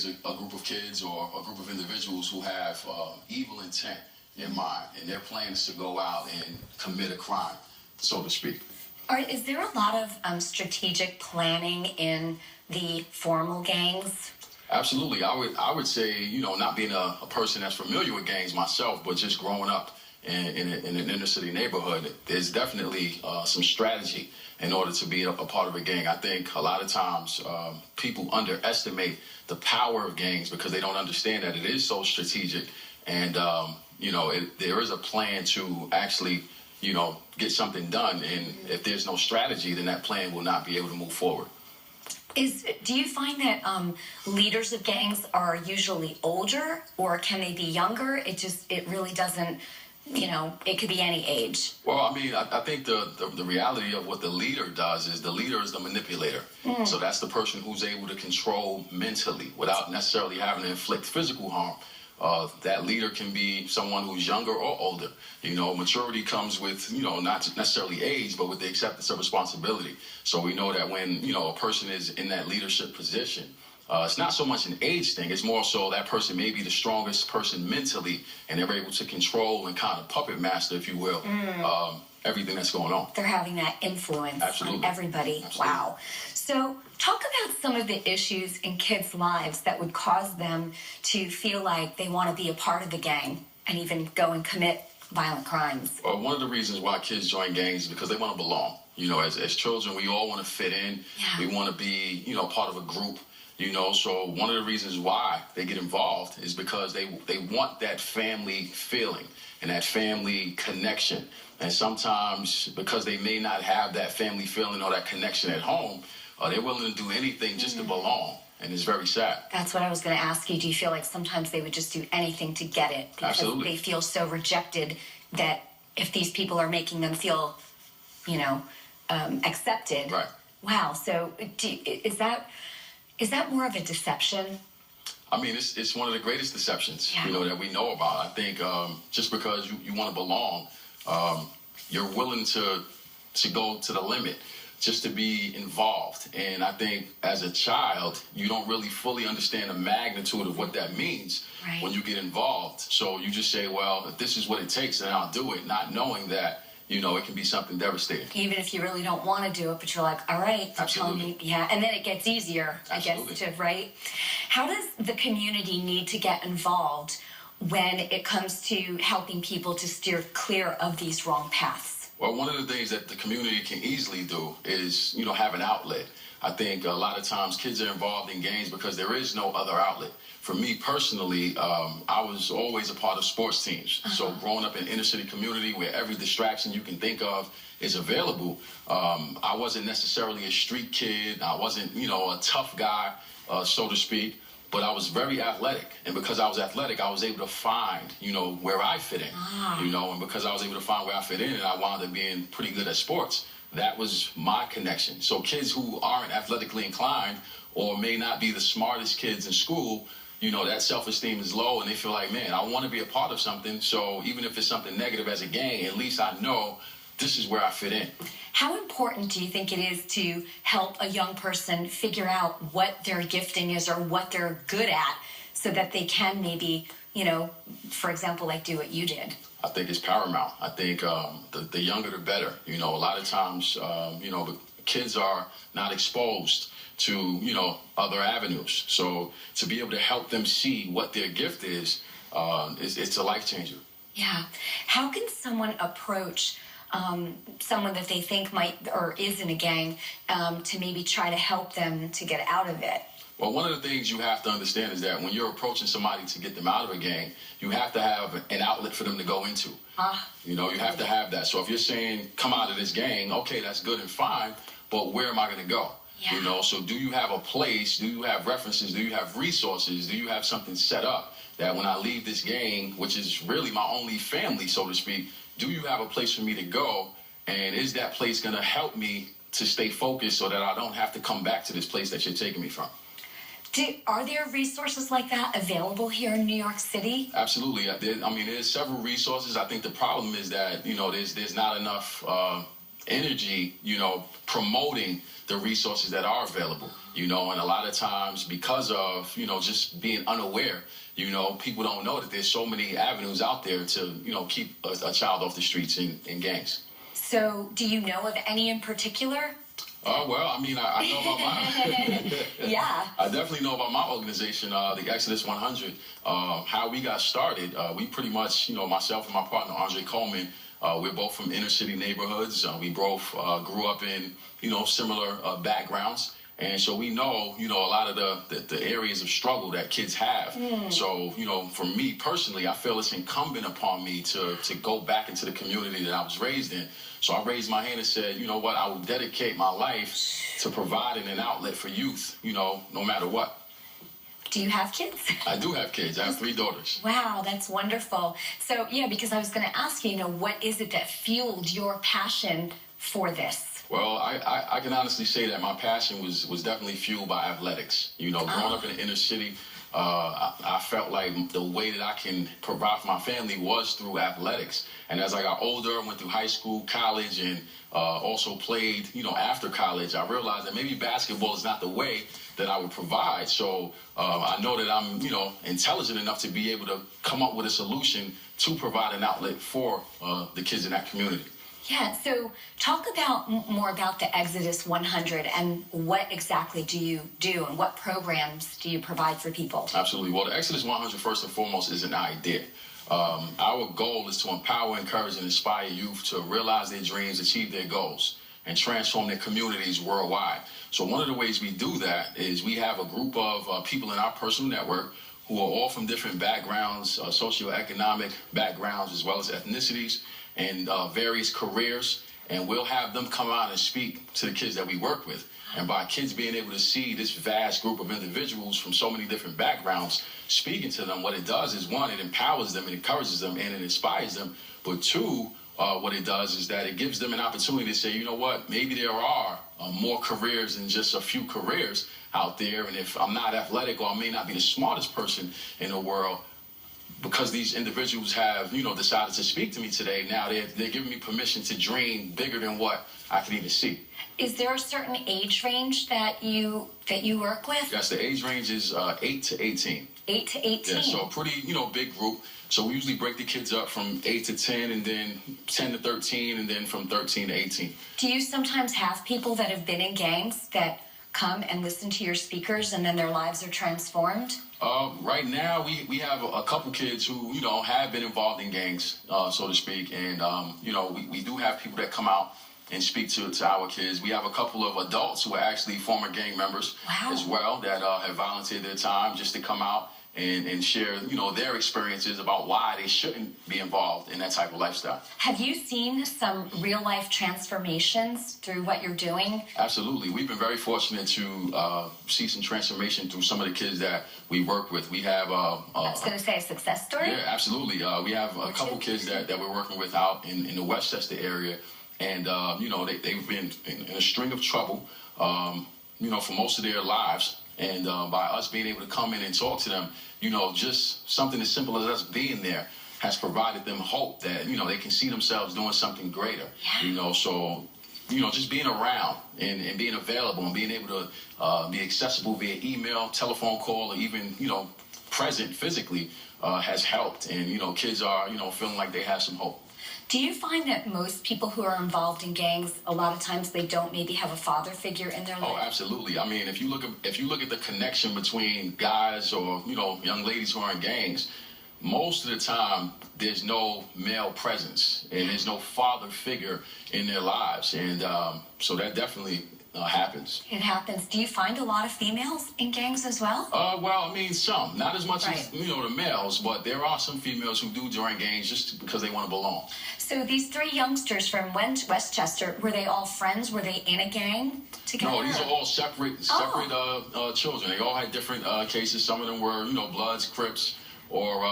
a group of kids or a group of individuals who have evil intent in mind, and their plan is to go out and commit a crime, so to speak. Is there a lot of strategic planning in the formal gangs? Absolutely. I would say, you know, not being a person that's familiar with gangs myself, but just growing up in an inner city neighborhood, there's definitely some strategy in order to be a part of a gang. I think a lot of times people underestimate the power of gangs because they don't understand that it is so strategic. And, you know, there is a plan to actually, you know, get something done. And if there's no strategy, then that plan will not be able to move forward. Do you find that leaders of gangs are usually older, or can they be younger? It really doesn't, you know, it could be any age. Well, I mean, I think the reality of what the leader does is the leader is the manipulator. So that's the person who's able to control mentally without necessarily having to inflict physical harm. That leader can be someone who's younger or older. You know, maturity comes with, you know, not necessarily age, but with the acceptance of responsibility. So we know that when, you know, a person is in that leadership position, it's not so much an age thing. It's more so that person may be the strongest person mentally, and they're able to control and kind of puppet master, if you will, everything that's going on. They're having that influence on everybody. Absolutely. Wow. So talk about some of the issues in kids' lives that would cause them to feel like they want to be a part of the gang and even go and commit violent crimes. Well, one of the reasons why kids join gangs is because they want to belong. You know, as children, we all want to fit in. Yeah. We want to be, you know, part of a group. You know, so one of the reasons why they get involved is because they want that family feeling and that family connection. And sometimes because they may not have that family feeling or that connection at home, they're willing to do anything just to belong. And it's very sad. That's what I was going to ask you. Do you feel like sometimes they would just do anything to get it because Absolutely. they feel so rejected that if these people are making them feel, you know, accepted? Right. Wow. So is that more of a deception? I mean, it's one of the greatest deceptions, Yeah. you know, that we know about. I think just because you want to belong, you're willing to go to the limit just to be involved. And I think as a child, you don't really fully understand the magnitude of what that means Right. when you get involved. So you just say, well, if this is what it takes, then I'll do it, not knowing that, you know, it can be something devastating. Even if you really don't want to do it, but you're like, all right, you're telling me, yeah. And then it gets easier, Absolutely. I guess, right? How does the community need to get involved when it comes to helping people to steer clear of these wrong paths? Well, one of the things that the community can easily do is, you know, have an outlet. I think a lot of times kids are involved in gangs because there is no other outlet. For me personally, I was always a part of sports teams. So growing up in an inner city community where every distraction you can think of is available, I wasn't necessarily a street kid. I wasn't, you know, a tough guy, so to speak. But I was very athletic. And because I was athletic, I was able to find, you know, where I fit in. You know, and because I was able to find where I fit in and I wound up being pretty good at sports, that was my connection. So kids who aren't athletically inclined or may not be the smartest kids in school, you know, that self-esteem is low and they feel like, man, I want to be a part of something. So even if it's something negative as a gang, at least I know this is where I fit in. How important do you think it is to help a young person figure out what their gifting is or what they're good at so that they can maybe, you know, for example, like do what you did? I think it's paramount. I think the younger the better. You know, a lot of times, you know, the kids are not exposed to, you know, other avenues. So to be able to help them see what their gift is, it's a life changer. Yeah. How can someone approach someone that they think might or is in a gang to maybe try to help them to get out of it? Well, one of the things you have to understand is that when you're approaching somebody to get them out of a gang, you have to have an outlet for them to go into. You know, you have to have that. So if you're saying, come out of this gang, okay, that's good and fine, but where am I going to go? Yeah. You know, so do you have a place? Do you have references? Do you have resources? Do you have something set up that when I leave this gang, which is really my only family, so to speak, do you have a place for me to go? And is that place going to help me to stay focused so that I don't have to come back to this place that you're taking me from? Are there resources like that available here in New York City? Absolutely. I mean, there's several resources. I think the problem is that, you know, there's not enough energy, you know, promoting the resources that are available. and a lot of times because of, just being unaware, people don't know that there's so many avenues out there to, keep a child off the streets in gangs. So do you know of any in particular? Well, I know about my... Yeah. I definitely know about my organization, the Exodus 100. How we got started, we pretty much, myself and my partner, Andre Coleman, we're both from inner city neighborhoods. We both grew up in, similar backgrounds. And so we know, a lot of the areas of struggle that kids have. So, for me personally, I feel it's incumbent upon me to go back into the community that I was raised in. So I raised my hand and said, you know what, I will dedicate my life to providing an outlet for youth, no matter what. Do you have kids? I do have kids. I have 3 daughters. Wow, that's wonderful. So, yeah, because I was going to ask you, what is it that fueled your passion for this? Well, I can honestly say that my passion was definitely fueled by athletics. Growing up in the inner city, I felt like the way that I can provide for my family was through athletics. And as I got older, I went through high school, college, and also played, after college, I realized that maybe basketball is not the way that I would provide. So I know that I'm, intelligent enough to be able to come up with a solution to provide an outlet for the kids in that community. Yeah, so talk more about the Exodus 100 and what exactly do you do and what programs do you provide for people? Absolutely. Well, the Exodus 100, first and foremost, is an idea. Our goal is to empower, encourage, and inspire youth to realize their dreams, achieve their goals, and transform their communities worldwide. So one of the ways we do that is we have a group of people in our personal network who are all from different backgrounds, socioeconomic backgrounds, as well as ethnicities, and various careers, and we'll have them come out and speak to the kids that we work with. And by kids being able to see this vast group of individuals from so many different backgrounds speaking to them, what it does is, one, it empowers them, it encourages them, and it inspires them. But two, what it does is that it gives them an opportunity to say, you know what, maybe there are more careers than just a few careers out there. And if I'm not athletic, or I may not be the smartest person in the world, because these individuals have, decided to speak to me today, now they're giving me permission to dream bigger than what I can even see. Is there a certain age range that you work with? Yes, the age range is 8 to 18. 8 to 18. Yeah, so a pretty, big group. So we usually break the kids up from 8 to 10, and then 10 to 13, and then from 13 to 18. Do you sometimes have people that have been in gangs that come and listen to your speakers and then their lives are transformed? Right now, we have a couple kids who, have been involved in gangs, so to speak. And, we do have people that come out and speak to our kids. We have a couple of adults who are actually former gang members as well that have volunteered their time just to come out and share, their experiences about why they shouldn't be involved in that type of lifestyle. Have you seen some real-life transformations through what you're doing? Absolutely. We've been very fortunate to see some transformation through some of the kids that we work with. We have... I was going to say a success story? Yeah, absolutely. We have a couple kids that we're working with out in the Westchester area. And, they've been in a string of trouble, for most of their lives. And by us being able to come in and talk to them, just something as simple as us being there has provided them hope that, they can see themselves doing something greater. Yeah. So, just being around and being available and being able to be accessible via email, telephone call, or even, present physically has helped. And, kids are, feeling like they have some hope. Do you find that most people who are involved in gangs, a lot of times they don't maybe have a father figure in their life? Oh, absolutely. I mean, if you look at the connection between guys or, young ladies who are in gangs, most of the time there's no male presence and there's no father figure in their lives. And so that definitely happens. It happens. Do you find a lot of females in gangs as well? Well, I mean, some. Not as much as, the males, but there are some females who do join gangs just because they want to belong. So these 3 youngsters from Westchester, were they all friends? Were they in a gang together? No, these are all separate children. They all had different cases. Some of them were, Bloods, Crips, or,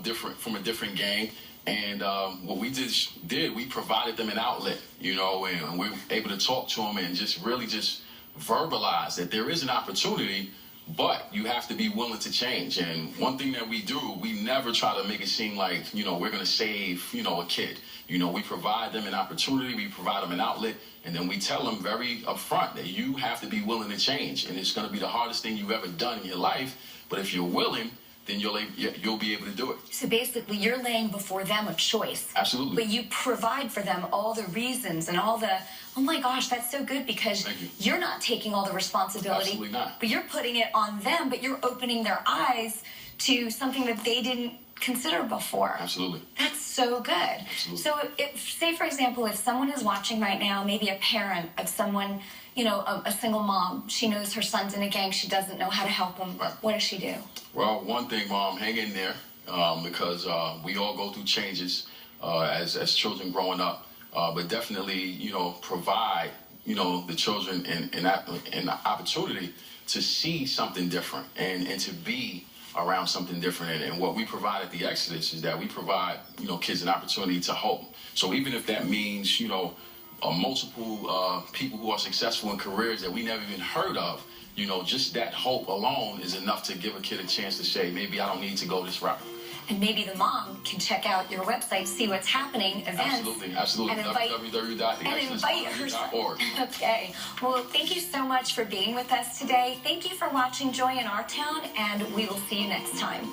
different from a different gang. And what we did, we provided them an outlet, and we were able to talk to them and just really just verbalize that there is an opportunity But you have to be willing to change. And one thing that we do, we never try to make it seem like, we're going to save, a kid. We provide them an opportunity, we provide them an outlet, and then we tell them very upfront that you have to be willing to change. And it's going to be the hardest thing you've ever done in your life. But if you're willing, then you'll be able to do it. So basically, you're laying before them a choice. Absolutely. But you provide for them all the reasons and all the, oh my gosh, that's so good, because you're not taking all the responsibility. Absolutely not. But you're putting it on them, but you're opening their eyes to something that they didn't consider before. Absolutely. That's so good. Absolutely. So say, for example, if someone is watching right now, maybe a parent of someone, a single mom, she knows her son's in a gang, she doesn't know how to help him. Right. What does she do? Well, one thing, Mom, hang in there, because we all go through changes as children growing up. But definitely, provide, the children an opportunity to see something different and to be around something different. And what we provide at the Exodus is that we provide, kids an opportunity to hope. So even if that means, multiple people who are successful in careers that we never even heard of, just that hope alone is enough to give a kid a chance to say, maybe I don't need to go this route. And maybe the mom can check out your website, see what's happening, events. Absolutely. And invite www.theexodus.org. Okay. Well, thank you so much for being with us today. Thank you for watching Joy in Our Town, and we will see you next time.